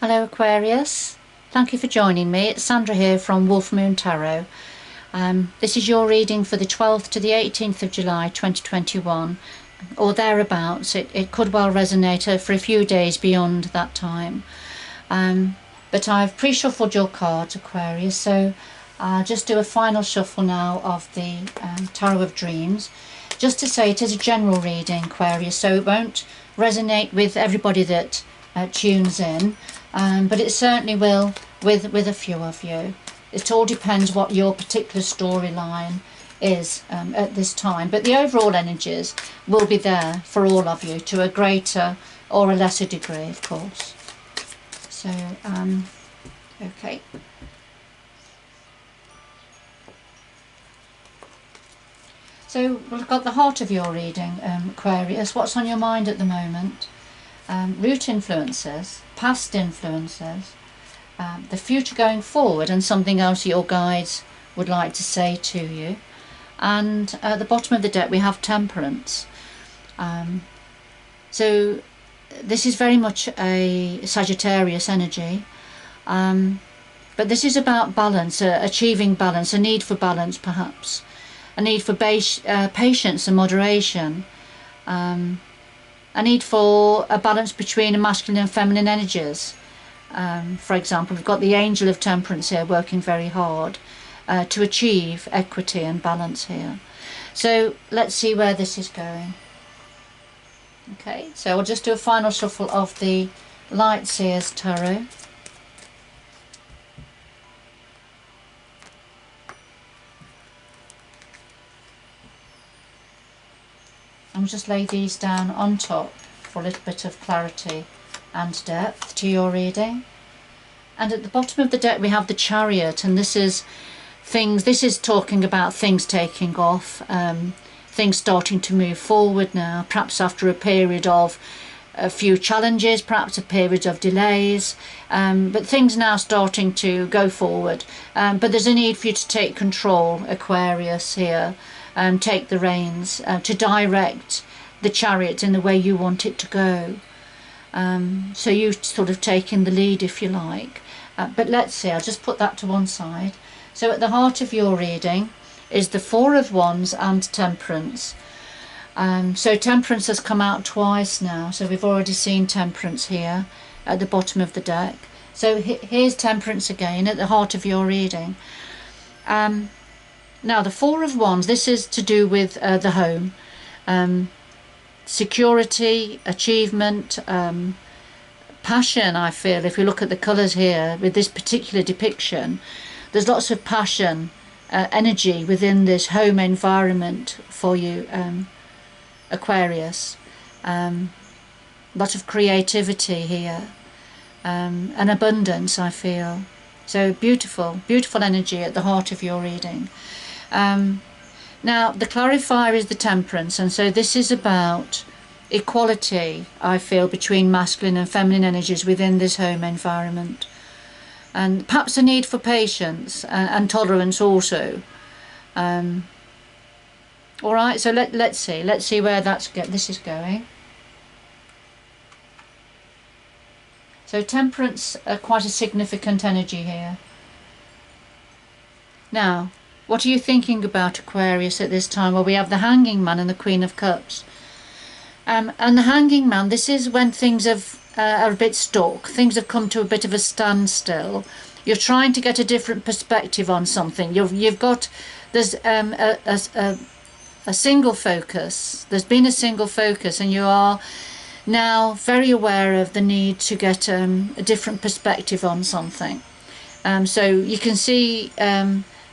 Hello Aquarius, thank you for joining me. It's Sandra here from Wolf Moon Tarot. This is your reading for the 12th to the 18th of July 2021 or thereabouts. It could well resonate for a few days beyond that time. But I've pre-shuffled your cards, Aquarius, so I'll just do a final shuffle now of the Tarot of Dreams. Just to say, it is a general reading, Aquarius, so it won't resonate with everybody that tunes in. But it certainly will with a few of you. It all depends what your particular storyline is at this time. But the overall energies will be there for all of you to a greater or a lesser degree, of course. So, okay. So we've got the heart of your reading, Aquarius. What's on your mind at the moment? Root influences, past influences, the future going forward, and something else your guides would like to say to you. And at the bottom of the deck we have Temperance. So this is very much a Sagittarius energy, but this is about balance, achieving balance, a need for balance perhaps, a need for patience and moderation, a need for a balance between masculine and feminine energies. For example, we've got the Angel of Temperance here working very hard to achieve equity and balance here. So let's see where this is going. Okay, so we'll just do a final shuffle of the Light Seers Tarot. I'll just lay these down on top for a little bit of clarity and depth to your reading. And at the bottom of the deck we have the Chariot, and this is talking about things taking off, things starting to move forward now, perhaps after a period of a few challenges, perhaps a period of delays, but things now starting to go forward. But there's a need for you to take control, Aquarius, here. Take the reins, to direct the chariot in the way you want it to go. So you sort of taking the lead, if you like. But let's see, I'll just put that to one side. So at the heart of your reading is the Four of Wands and Temperance. So Temperance has come out twice now, so we've already seen Temperance here at the bottom of the deck. So here's Temperance again at the heart of your reading. Now the Four of Wands, this is to do with the home, security, achievement, passion. I feel if you look at the colours here with this particular depiction, there's lots of passion, energy within this home environment for you, Aquarius. Lot of creativity here, and abundance, I feel. So beautiful, beautiful energy at the heart of your reading. Now the clarifier is the Temperance, and so this is about equality, I feel, between masculine and feminine energies within this home environment, and perhaps a need for patience and tolerance also. All right, so let's see where this is going. So Temperance, quite a significant energy here. Now, what are you thinking about, Aquarius, at this time? Well, we have the Hanging Man and the Queen of Cups. And the Hanging Man, this is when things are a bit stuck. Things have come to a bit of a standstill. You're trying to get a different perspective on something. There's a single focus. There's been a single focus, and you are now very aware of the need to get a different perspective on something. So you can see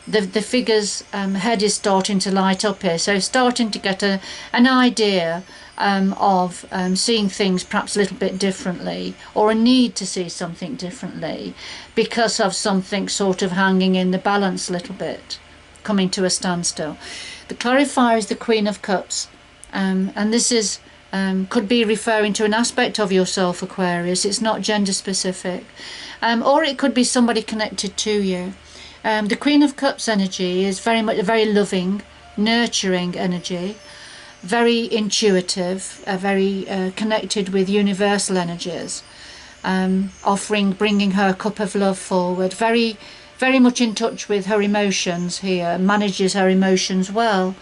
the figure's head is starting to light up here, so starting to get an idea of seeing things perhaps a little bit differently, or a need to see something differently because of something sort of hanging in the balance a little bit, coming to a standstill. The clarifier is the Queen of Cups, and this is could be referring to an aspect of yourself, Aquarius. It's not gender specific, or it could be somebody connected to you. The Queen of Cups energy is very much a very loving, nurturing energy, very intuitive, very connected with universal energies. bringing her cup of love forward. Very, very much in touch with her emotions here, manages her emotions well.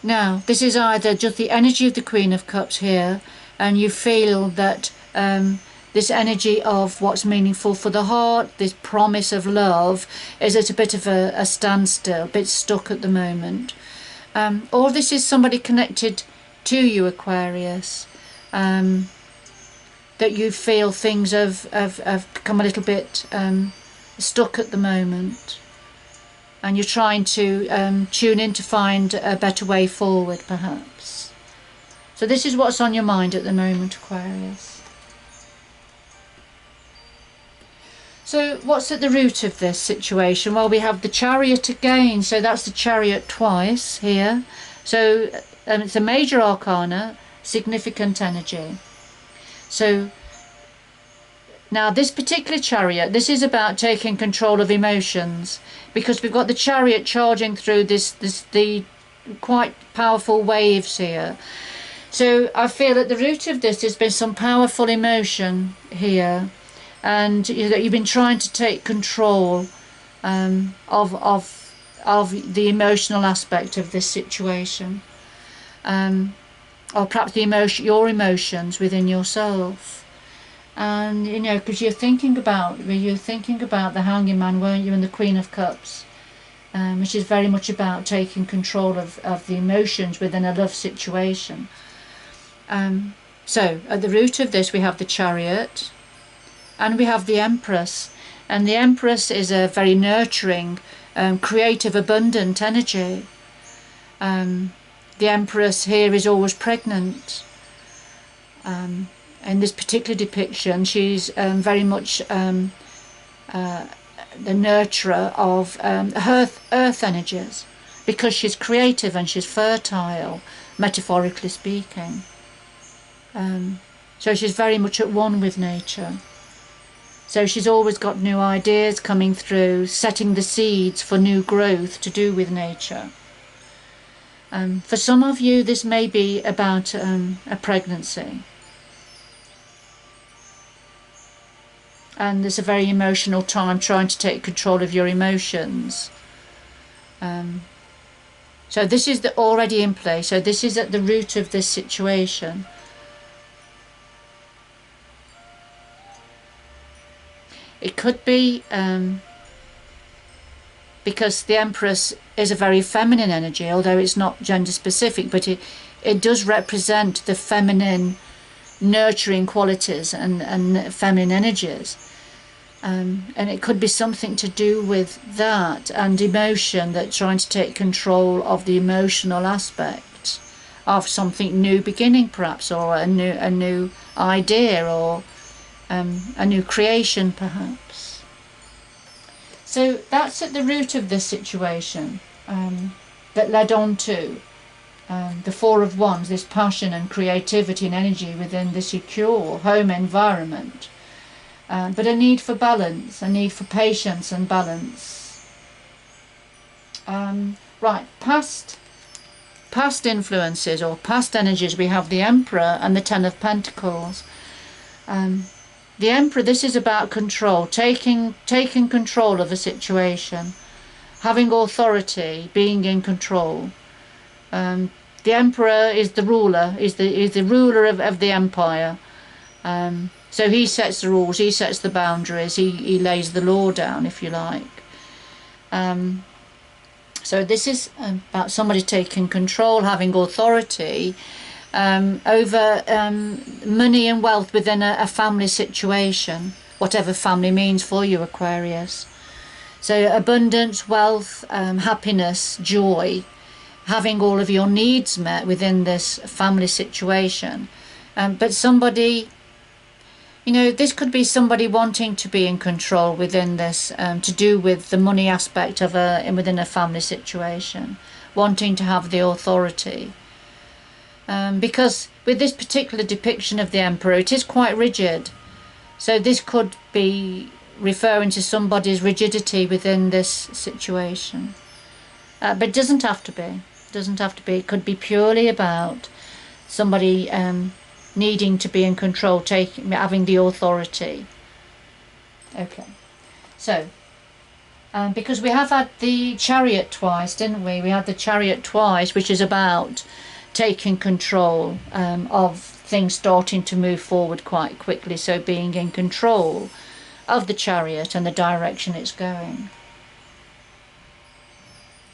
Now, this is either just the energy of the Queen of Cups here, and you feel that this energy of what's meaningful for the heart, this promise of love, is at a bit of a standstill, a bit stuck at the moment. Or this is somebody connected to you, Aquarius, that you feel things have become a little bit stuck at the moment, and you're trying to tune in to find a better way forward, perhaps. So this is what's on your mind at the moment, Aquarius. So what's at the root of this situation? Well, we have the Chariot again, so that's the Chariot twice here. So it's a major arcana, significant energy. So now this particular Chariot, this is about taking control of emotions, because we've got the Chariot charging through the quite powerful waves here. So I feel at the root of this there's been some powerful emotion here, and you've been trying to take control of the emotional aspect of this situation, or perhaps your emotions within yourself. And because you're thinking about the Hanging Man, weren't you, and the Queen of Cups, which is very much about taking control of the emotions within a love situation. So at the root of this we have the Chariot, and we have the Empress, and the Empress is a very nurturing, creative, abundant energy. The Empress here is always pregnant. In this particular depiction, she's very much the nurturer of earth energies, because she's creative and she's fertile, metaphorically speaking. So she's very much at one with nature. So she's always got new ideas coming through, setting the seeds for new growth to do with nature. For some of you, this may be about a pregnancy. And it's a very emotional time, trying to take control of your emotions. So this is already in place. So this is at the root of this situation. It could be because the Empress is a very feminine energy, although it's not gender specific, but it does represent the feminine nurturing qualities and feminine energies. And it could be something to do with that and emotion, that trying to take control of the emotional aspect of something new beginning, perhaps, or a new idea, or a new creation, perhaps. So that's at the root of this situation, that led on to the Four of Wands, this passion and creativity and energy within the secure home environment, but a need for balance, a need for patience and balance. Right, past influences or past energies, we have the Emperor and the Ten of Pentacles. The Emperor, this is about control, taking control of a situation, having authority, being in control. The Emperor is the ruler, is the ruler of the empire. So he sets the rules, he sets the boundaries, he lays the law down, if you like. So this is about somebody taking control, having authority over money and wealth within a family situation, whatever family means for you, Aquarius. So abundance, wealth, happiness, joy, having all of your needs met within this family situation. But somebody, this could be somebody wanting to be in control within this, to do with the money aspect of within a family situation, wanting to have the authority. Because with this particular depiction of the Emperor, it is quite rigid. So this could be referring to somebody's rigidity within this situation. But it doesn't have to be. It doesn't have to be. It could be purely about somebody needing to be in control, having the authority. Okay, so because we have had the Chariot twice, didn't we? We had the Chariot twice, which is about taking control of things starting to move forward quite quickly, so being in control of the Chariot and the direction it's going.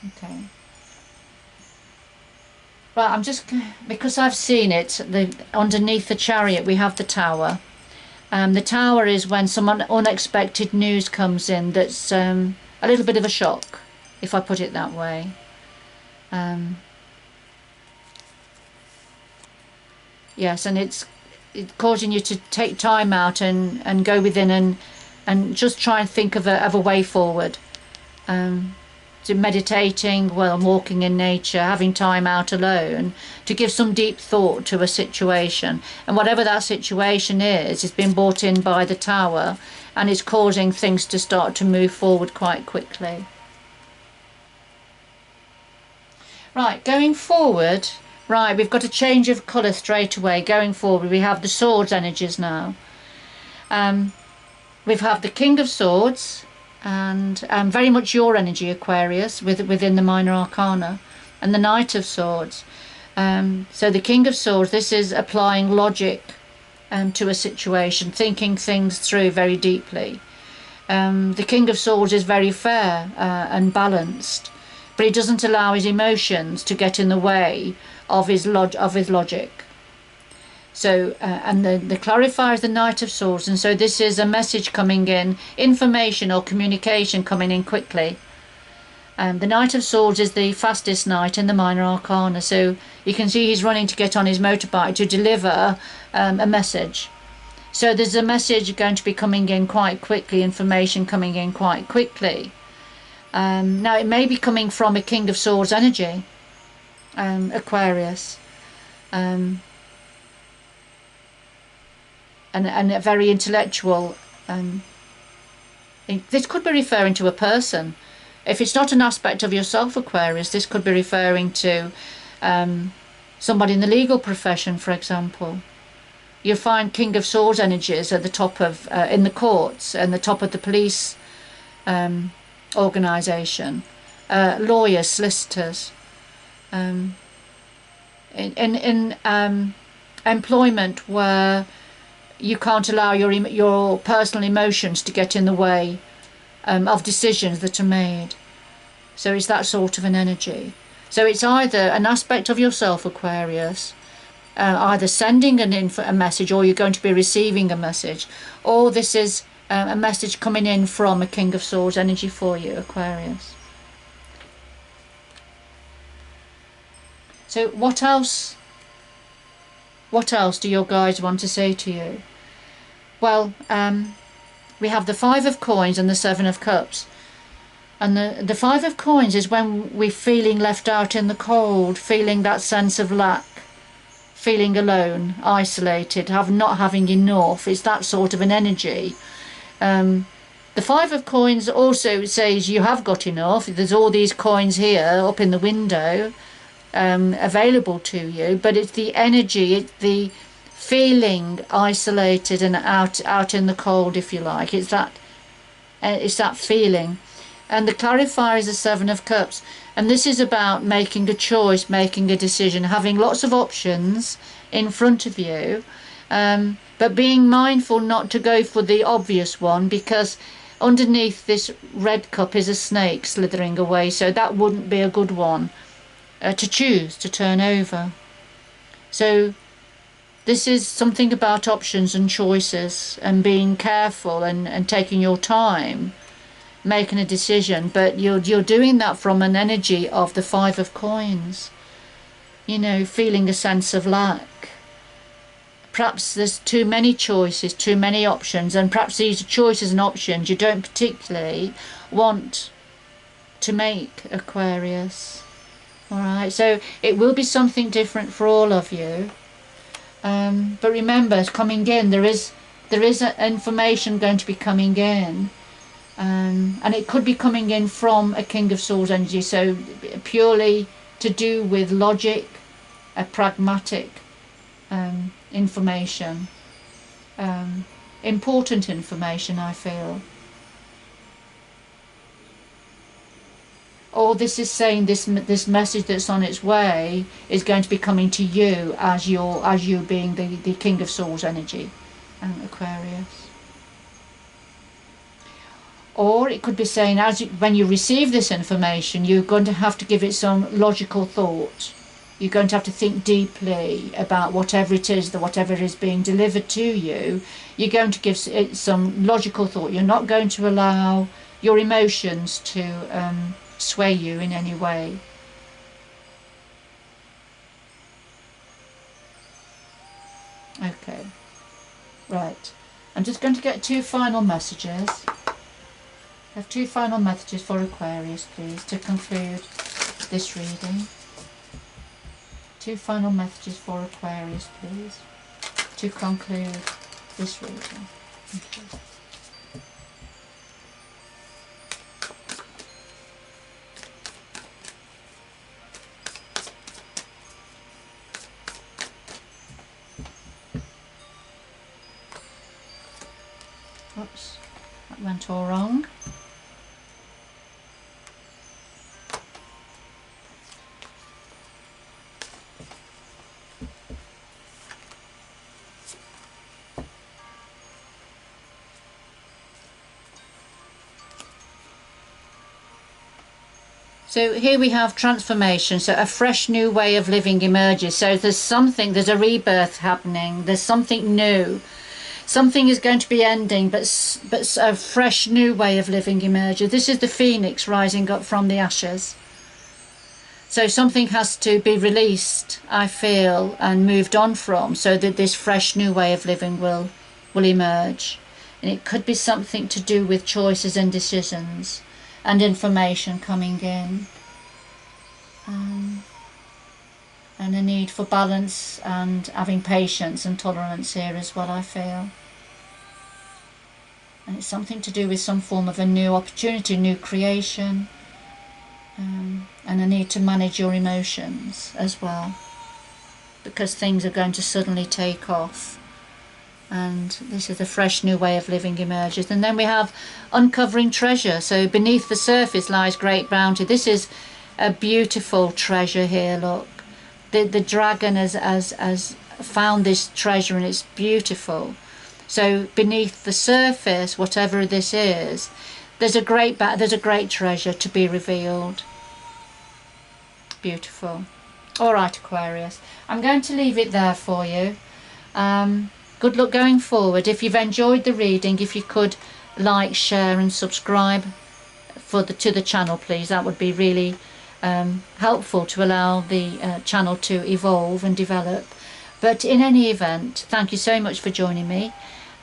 Okay. Right, I'm just, because I've seen it, underneath the Chariot we have the Tower. The Tower is when some unexpected news comes in that's a little bit of a shock, if I put it that way. Yes, and it's causing you to take time out and go within and just try and think of a way forward. To meditating, well, walking in nature, having time out alone, to give some deep thought to a situation. And whatever that situation is, it's been brought in by the Tower, and it's causing things to start to move forward quite quickly. Right, going forward, right, we've got a change of colour straight away. Going forward, we have the Swords energies now. We've had the King of Swords, and very much your energy, Aquarius, within the Minor Arcana, and the Knight of Swords. So the King of Swords, this is applying logic to a situation, thinking things through very deeply. The King of Swords is very fair and balanced, but he doesn't allow his emotions to get in the way of his logic. So, and the clarifier is the Knight of Swords, and so this is a message coming in, information or communication coming in quickly. The Knight of Swords is the fastest knight in the Minor Arcana, so you can see he's running to get on his motorbike to deliver a message. So there's a message going to be coming in quite quickly, information coming in quite quickly. Now it may be coming from a King of Swords energy, Aquarius. And a very intellectual. This could be referring to a person. If it's not an aspect of yourself, Aquarius, this could be referring to somebody in the legal profession, for example. You'll find King of Swords energies at the top of, in the courts, and the top of the police organisation, lawyers, solicitors. In employment where you can't allow your personal emotions to get in the way of decisions that are made. So it's that sort of an energy. So it's either an aspect of yourself, Aquarius, either sending a message, or you're going to be receiving a message, or this is a message coming in from a King of Swords energy for you, Aquarius. So what else do your guides want to say to you? Well, we have the Five of Coins and the Seven of Cups. And the Five of Coins is when we're feeling left out in the cold, feeling that sense of lack, feeling alone, isolated, not having enough. It's that sort of an energy. The Five of Coins also says you have got enough. There's all these coins here up in the window available to you, but it's the energy, it's the feeling isolated and out in the cold, if you like. It's that feeling. And the clarifier is the Seven of Cups, and this is about making a choice, making a decision, having lots of options in front of you, but being mindful not to go for the obvious one, because underneath this red cup is a snake slithering away, so that wouldn't be a good one to choose to turn over. So this is something about options and choices and being careful and taking your time making a decision, but you're doing that from an energy of the Five of Coins, you know, feeling a sense of lack. Perhaps there's too many choices, too many options, and perhaps these choices and options you don't particularly want to make, Aquarius. Alright, so it will be something different for all of you, but remember, coming in, there is information going to be coming in, and it could be coming in from a King of Swords energy, so purely to do with logic, a pragmatic information, important information, I feel. Or this is saying this message that's on its way is going to be coming to you as you being the King of Swords energy, Aquarius. Or it could be saying when you receive this information, you're going to have to give it some logical thought. You're going to have to think deeply about whatever it is being delivered to you. You're going to give it some logical thought. You're not going to allow your emotions to sway you in any way. Okay, right. I'm just going to get 2 final messages. I have 2 final messages for Aquarius, please, to conclude this reading. 2 final messages for Aquarius, please, to conclude this reading. Thank you. Oops, that went all wrong. So here we have transformation, so a fresh new way of living emerges. So there's a rebirth happening, there's something new. Something is going to be ending, but a fresh new way of living emerges. This is the phoenix rising up from the ashes. So something has to be released, I feel, and moved on from, so that this fresh new way of living will emerge. And it could be something to do with choices and decisions and information coming in. And a need for balance and having patience and tolerance here as well, I feel. And it's something to do with some form of a new opportunity, new creation, and a need to manage your emotions as well, because things are going to suddenly take off. And this is a fresh new way of living emerges. And then we have uncovering treasure. So beneath the surface lies great bounty. This is a beautiful treasure here, look. The dragon has found this treasure, and it's beautiful. So beneath the surface, whatever this is, there's a great treasure to be revealed. Beautiful. All right, Aquarius, I'm going to leave it there for you. Good luck going forward. If you've enjoyed the reading, if you could like, share and subscribe to the channel, please, that would be really helpful to allow the channel to evolve and develop. But in any event, thank you so much for joining me.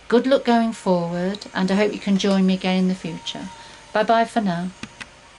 Good luck going forward, and I hope you can join me again in the future. Bye bye for now.